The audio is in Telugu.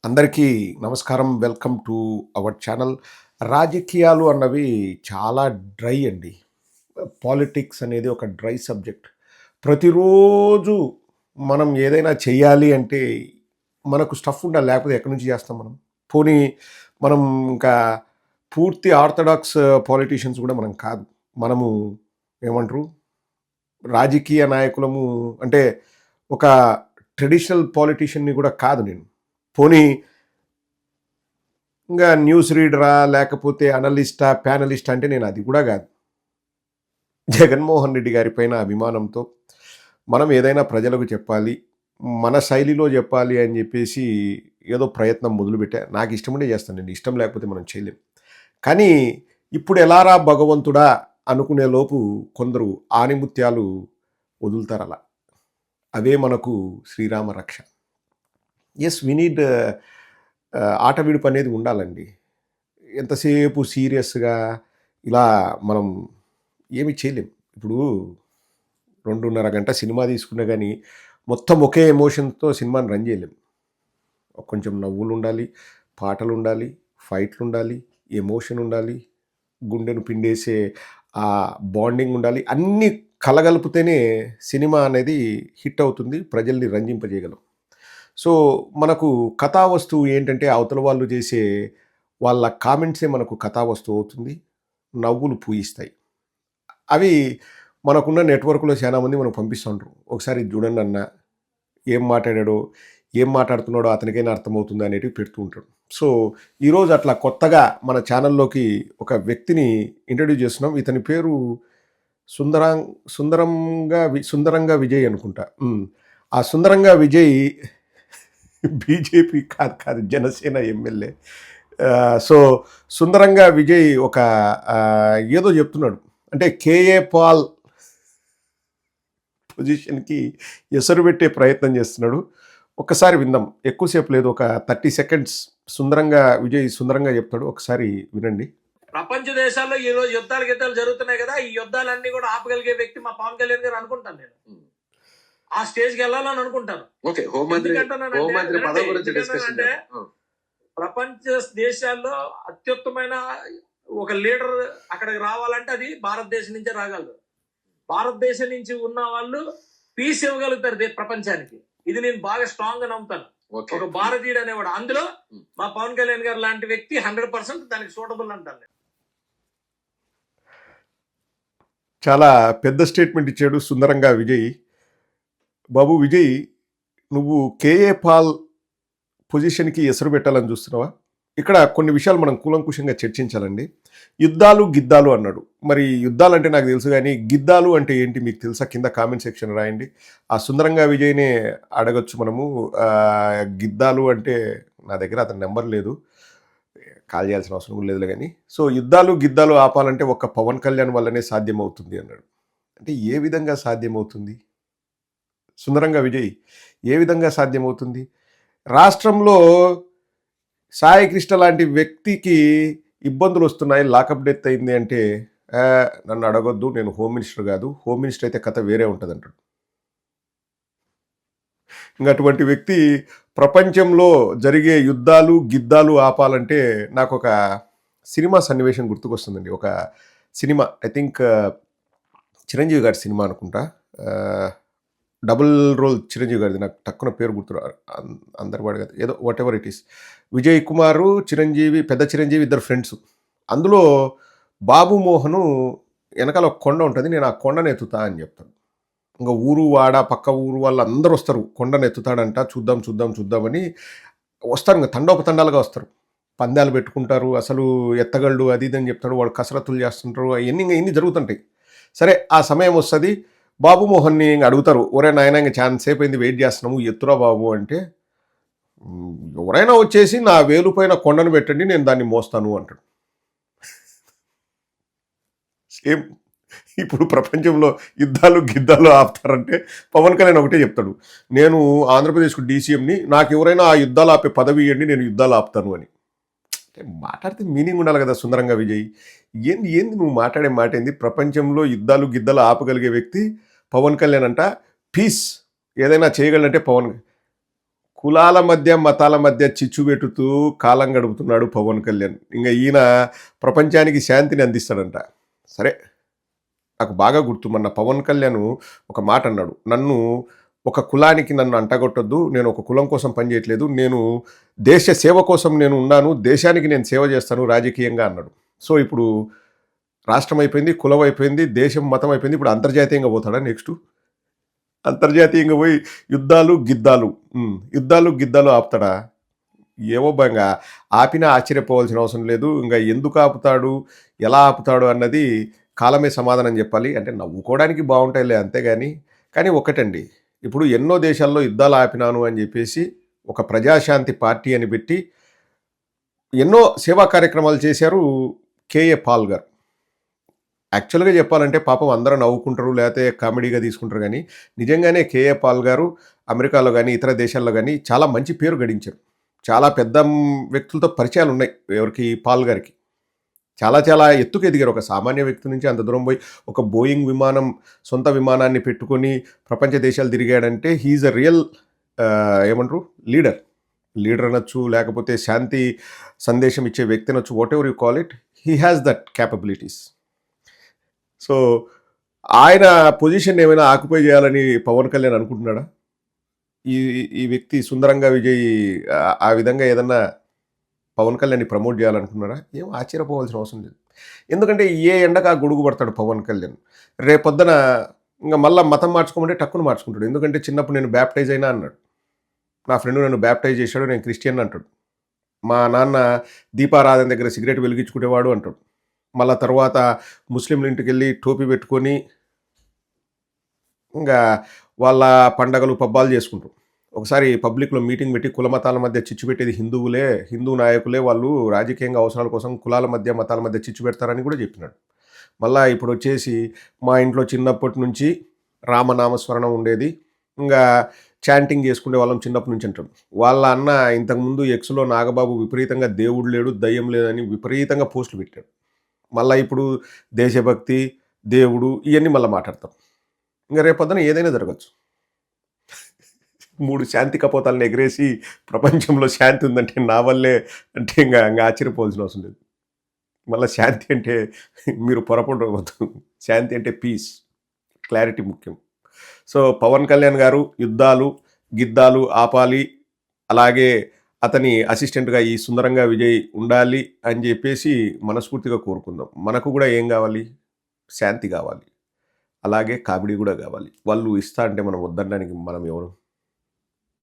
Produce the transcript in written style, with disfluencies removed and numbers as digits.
అందరికీ నమస్కారం. Welcome to our channel. రాజకీయాలు అన్నవి చాలా డ్రై అండి. పాలిటిక్స్ అనేది ఒక డ్రై సబ్జెక్ట్. ప్రతిరోజు మనం ఏదైనా చేయాలి అంటే మనకు స్టఫ్ ఉండాలి. లేకపోతే ఎక్కడి నుంచి చేస్తాం మనం? పోనీ మనం ఇంకా పూర్తి ఆర్థడాక్స్ పాలిటీషియన్స్ కూడా మనం కాదు. మనము ఏమంటారు? రాజకీయ నాయకులము అంటే ఒక ట్రెడిషనల్ పాలిటీషియన్‌ని కూడా కాదు నేను. పోనీ ఇంగా న్యూస్ రీడరా? లేకపోతే అనలిస్టా? ప్యానలిస్టా? అంటే నేను అది కూడా గాదు. జగన్మోహన్ రెడ్డి గారి పైన అభిమానంతో మనం ఏదైనా ప్రజలకు చెప్పాలి, మన శైలిలో జెప్పాలి అని జెప్పేసి ఏదో ప్రయత్నం మొదలుపెట్టా. నాకు ఇష్టముంటే చేస్తానండి. ఇష్టం లేకపోతే మనం చేయలేం. కానీ ఇప్పుడు ఎలారా భగవంతుడా అనుకునే లోపు కొందరు ఆణిముత్యాలు వదులుతారలా. అవే మనకు శ్రీరామ రక్ష. యెస్, వి నీడ్ ఆట విడుపు అనేది ఉండాలండి. ఎంతసేపు సీరియస్‌గా ఇలా మనం ఏమి చేయలేం. ఇప్పుడు 2:30 గంట సినిమా తీసుకున్నా గానీ, మొత్తం ఒకే ఎమోషన్‌తో సినిమాని రన్ చేయలేం. కొంచెం నవ్వులుండాలి, పాటలుండాలి, ఫైట్లుండాలి, ఎమోషన్ ఉండాలి, గుండెను పిండేసే ఆ బాండింగ్ ఉండాలి. అన్నీ కలగలిపితేనే సినిమా అనేది హిట్ అవుతుంది. ప్రజల్ని రంజింపజేయగలం. సో, మనకు కథా వస్తువు ఏంటంటే అవతల వాళ్ళు చేసే వాళ్ళ కామెంట్సే మనకు కథా వస్తువు అవుతుంది. నవ్వులు పూయిస్తాయి. అవి మనకున్న నెట్‌వర్క్‌లో చాలా మంది మనకు పంపిస్తా ఉంటారు. ఒకసారి ఇది చూడండన్నా, ఏం మాట్లాడాడో, ఏం మాట్లాడుతున్నాడో అతనికైనా అర్థమవుతుందా అనేటివి పెడుతూ ఉంటాడు. సో, ఈరోజు అట్లా కొత్తగా మన ఛానల్‌లోకి ఒక వ్యక్తిని ఇంట్రొడ్యూస్ చేస్తున్నాం. ఇతని పేరు సుందరాం సుందరంగా విజయ్ అనుకుంటా. ఆ సుందరంగా విజయ్ బీజేపీ కాదు జనసేన ఎమ్మెల్యే. సో, సుందరంగా విజయ్ ఒక ఏదో చెప్తున్నాడు. అంటే కేఏ పాల్ పొజిషన్‌కి ఎసరు పెట్టే ప్రయత్నం చేస్తున్నాడు. ఒక్కసారి విందాం. ఎక్కువసేపు లేదు. ఒక 30 సెకండ్స్ విజయ్ సుందరంగా చెప్తాడు. ఒకసారి వినండి. ప్రపంచ దేశాల్లో ఈ రోజు యుద్ధాలు జరుగుతున్నాయి కదా, ఈ యుద్ధాలన్నీ కూడా ఆపగలిగే వ్యక్తి మా పవన్ కళ్యాణ్ గారు అనుకుంటాను నేను. ఆ స్టేజ్కి వెళ్ళాలని అనుకుంటాను. ఓకే, హోంమంత్రి పదవి గురించి డిస్కషన్ అంటే ప్రపంచ దేశాల్లో అత్యుత్తమైన ఒక లీడర్ అక్కడికి రావాలంటే అది భారతదేశం నుంచే రాగలరు. భారతదేశం నుంచి ఉన్న వాళ్ళు పీస్ ఇవ్వగలుగుతారు ప్రపంచానికి. ఇది నేను బాగా స్ట్రాంగ్ గా నమ్ముతాను. ఒక భారతీయుడు అనేవాడు, అందులో మా పవన్ కళ్యాణ్ గారు లాంటి వ్యక్తి 100% దానికి సూటబుల్ అంటాను. చాలా పెద్ద స్టేట్మెంట్ ఇచ్చాడు సుందరంగా విజయ్. బాబు విజయ్, నువ్వు కేఏ పాల్ పొజిషన్‌కి ఎసరు పెట్టాలని చూస్తున్నావా? ఇక్కడ కొన్ని విషయాలు మనం కూలంకుషంగా చర్చించాలండి. యుద్ధాలు, గిద్దాలు అన్నాడు. మరి యుద్ధాలంటే నాకు తెలుసు గానీ, గిద్దాలు అంటే ఏంటి మీకు తెలుసా? కింద కామెంట్ సెక్షన్ రాయండి. ఆ సుందరంగా విజయ్‌నే అడగొచ్చు మనము. గిద్దాలు అంటే నా దగ్గర అతని నెంబర్ లేదు. కాల్ చేయాల్సిన అవసరం కూడా లేదులే గానీ. సో, యుద్ధాలు, గిద్దాలు ఆపాలంటే ఒక్క పవన్ కళ్యాణ్ వల్లనే సాధ్యమవుతుంది అన్నాడు. అంటే ఏ విధంగా సాధ్యమవుతుంది? సుందరంగా విజయ్, ఏ విధంగా సాధ్యమవుతుంది? రాష్ట్రంలో సాయి కృష్ణ లాంటి వ్యక్తికి ఇబ్బందులు వస్తున్నాయి, లాకప్ డెత్ అయింది అంటే, నన్ను అడగొద్దు, నేను హోమ్ మినిస్టర్ కాదు, హోమ్ మినిస్టర్ అయితే కథ వేరే ఉంటుంది అంటాడు. ఇంకా అటువంటి వ్యక్తి ప్రపంచంలో జరిగే యుద్ధాలు, గిద్దాలు ఆపాలంటే నాకు ఒక సినిమా సన్నివేశం గుర్తుకొస్తుందండి. ఒక సినిమా, ఐ థింక్ చిరంజీవి గారి సినిమా అనుకుంటా. డబుల్ రోల్ చిరంజీవి గారిది. నాకు టక్కున పేరు గుర్తురా, అందరి వాడు కదా, ఏదో whatever it is. Vijay Kumar, Chiranjeevi, పెద్ద చిరంజీవి ఇద్దరు ఫ్రెండ్స్. అందులో బాబు మోహను వెనకాల ఒక కొండ ఉంటుంది, నేను ఆ కొండను ఎత్తుతా అని చెప్తాను. ఇంకా ఊరు వాడ పక్క ఊరు వాళ్ళు అందరూ వస్తారు, కొండను ఎత్తుతాడంట, చూద్దామని వస్తారు. ఇంకా తండోపతండాలుగా వస్తారు, పందాలు పెట్టుకుంటారు, అసలు ఎత్తగళ్ళు అది ఇది అని చెప్తాడు, వాడు కసరత్తులు చేస్తుంటారు, ఇన్ని జరుగుతుంటాయి. సరే, ఆ సమయం వస్తుంది. బాబు మోహన్ని అడుగుతారు, ఒరే నాయన ఇంకా ఛాన్స్ సేపు అయింది, వెయిట్ చేస్తున్నాము, ఎత్తురా బాబు అంటే, ఎవరైనా వచ్చేసి నా వేలు పైన కొండను పెట్టండి, నేను దాన్ని మోస్తాను అంటాడు. సేమ్ ఇప్పుడు ప్రపంచంలో యుద్ధాలు, గిద్దాలు ఆపుతారంటే పవన్ కళ్యాణ్ ఒకటే చెప్తాడు, నేను ఆంధ్రప్రదేశ్కు డీసీఎంని, నాకు ఎవరైనా ఆ యుద్ధాలు ఆపే పదవి ఇవ్వండి, నేను యుద్ధాలు ఆపుతాను అని. మాట్లాడితే మీనింగ్ ఉండాలి కదా సుందరంగా విజయ్. ఏంది నువ్వు మాట్లాడే మాట ఏంది? ప్రపంచంలో యుద్ధాలు, గిద్దాలు ఆపగలిగే వ్యక్తి పవన్ కళ్యాణ్ అంట. పీస్ ఏదైనా చేయగలంటే పవన్. కులాల మధ్య మతాల మధ్య చిచ్చు పెట్టుతూ కాలం గడుపుతున్నాడు పవన్ కళ్యాణ్. ఇంకా ఈయన ప్రపంచానికి శాంతిని అందిస్తాడంట. సరే, నాకు బాగా గుర్తు, మొన్న పవన్ కళ్యాణ్ ఒక మాట అన్నాడు, ఒక కులానికి నన్ను అంటగొట్టొద్దు, నేను ఒక కులం కోసం పనిచేయట్లేదు, నేను దేశ సేవ కోసం నేను ఉన్నాను, దేశానికి నేను సేవ చేస్తాను రాజకీయంగా అన్నాడు. సో ఇప్పుడు రాష్ట్రం అయిపోయింది, కులం అయిపోయింది, దేశం మతం అయిపోయింది, ఇప్పుడు అంతర్జాతీయంగా పోతాడా? నెక్స్ట్ అంతర్జాతీయంగా పోయి యుద్ధాలు గిద్దాలు ఆపుతాడా? ఏవో భంగా ఆపినా ఆశ్చర్యపోవాల్సిన అవసరం లేదు. ఇంకా ఎందుకు ఆపుతాడు, ఎలా ఆపుతాడు అన్నది కాలమే సమాధానం చెప్పాలి. అంటే నవ్వుకోవడానికి బాగుంటాయిలే అంతేగాని. కానీ ఒకటండి, ఇప్పుడు ఎన్నో దేశాల్లో యుద్ధాలు ఆపినాను అని చెప్పేసి ఒక ప్రజాశాంతి పార్టీ అని పెట్టి ఎన్నో సేవా కార్యక్రమాలు చేశారు కేఏ పాల్ గారు. యాక్చువల్గా చెప్పాలంటే పాపం అందరూ నవ్వుకుంటారు, లేకపోతే కామెడీగా తీసుకుంటారు, కానీ నిజంగానే కేఏ పాల్ గారు అమెరికాలో కానీ ఇతర దేశాల్లో కానీ చాలా మంచి పేరు గడించారు. చాలా పెద్ద వ్యక్తులతో పరిచయాలు ఉన్నాయి ఎవరికి, పాల్ గారికి. చాలా చాలా ఎత్తుకు ఎదిగారు. ఒక సామాన్య వ్యక్తి నుంచి అంత దూరం పోయి ఒక బోయింగ్ సొంత విమానాన్ని పెట్టుకొని ప్రపంచ దేశాలు తిరిగాడంటే హీఈస్ అ రియల్ ఏమంటారు లీడర్ అనొచ్చు, లేకపోతే శాంతి సందేశం ఇచ్చే వ్యక్తి అనొచ్చు, what ever you call it, he has that capabilities. So ఆయన పొజిషన్ ఏమైనా ఆక్యుపై చేయాలని పవన్ కళ్యాణ్ అనుకుంటున్నాడా? ఈ వ్యక్తి సుందరంగా విజయ్ ఆ విధంగా ఏదన్నా పవన్ కళ్యాణ్ని ప్రమోట్ చేయాలనుకున్నారా? ఏం ఆశ్చర్యపోవాల్సిన అవసరం లేదు. ఎందుకంటే ఏ ఎండకు ఆ గొడుగు పడతాడు పవన్ కళ్యాణ్. రేపొద్దున ఇంకా మళ్ళీ మతం మార్చుకోమంటే టక్కును మార్చుకుంటాడు. ఎందుకంటే చిన్నప్పుడు నేను బ్యాప్టైజ్ అయినా అన్నాడు, నా ఫ్రెండ్ నన్ను బ్యాప్టైజ్ చేశాడు, నేను క్రిస్టియన్ అంటాడు. మా నాన్న దీపారాధన దగ్గర సిగరెట్ వెలిగించుకునేవాడు అంటాడు. మళ్ళా తర్వాత ముస్లింల ఇంటికి వెళ్ళి టోపీ పెట్టుకొని ఇంకా వాళ్ళ పండగలు పబ్బాలు చేసుకుంటారు. ఒకసారి పబ్లిక్లో మీటింగ్ పెట్టి కుల మతాల మధ్య చిచ్చు పెట్టేది హిందూ నాయకులే, వాళ్ళు రాజకీయంగా అవసరాల కోసం కులాల మధ్య మతాల మధ్య చిచ్చు పెడతారని కూడా చెప్పినాడు. మళ్ళీ ఇప్పుడు వచ్చేసి మా ఇంట్లో చిన్నప్పటి నుంచి రామనామస్మరణం ఉండేది, ఇంకా చాంటింగ్ చేసుకునే వాళ్ళం చిన్నప్పటి నుంచి అంటాడు. వాళ్ళ అన్న ఇంతకుముందు ఎక్స్లో నాగబాబు విపరీతంగా దేవుడు లేడు దయ్యం లేదని విపరీతంగా పోస్టులు పెట్టాడు. మళ్ళీ ఇప్పుడు దేశభక్తి దేవుడు ఇవన్నీ మళ్ళీ మాట్లాడతాం. ఇంకా రేపొద్దున ఏదైనా జరగచ్చు. 3 శాంతి కపోతాలను ఎగరేసి ప్రపంచంలో శాంతి ఉందంటే నా వల్లే అంటే ఇంకా ఆశ్చర్యపోవాల్సిన అవసరం లేదు. మళ్ళీ శాంతి అంటే మీరు పొరపడవద్దు, శాంతి అంటే పీస్, క్లారిటీ ముఖ్యం. సో పవన్ కళ్యాణ్ గారు గిద్దాలు ఆపాలి, అలాగే అతని అసిస్టెంట్గా ఈ సుందరంగా విజయ్ ఉండాలి అని చెప్పేసి మనస్ఫూర్తిగా కోరుకుందాం. మనకు కూడా ఏం కావాలి? శాంతి కావాలి, అలాగే కామెడీ కూడా కావాలి. వాళ్ళు ఇస్తా అంటే మనం వద్దనడానికి మనం ఎవరు?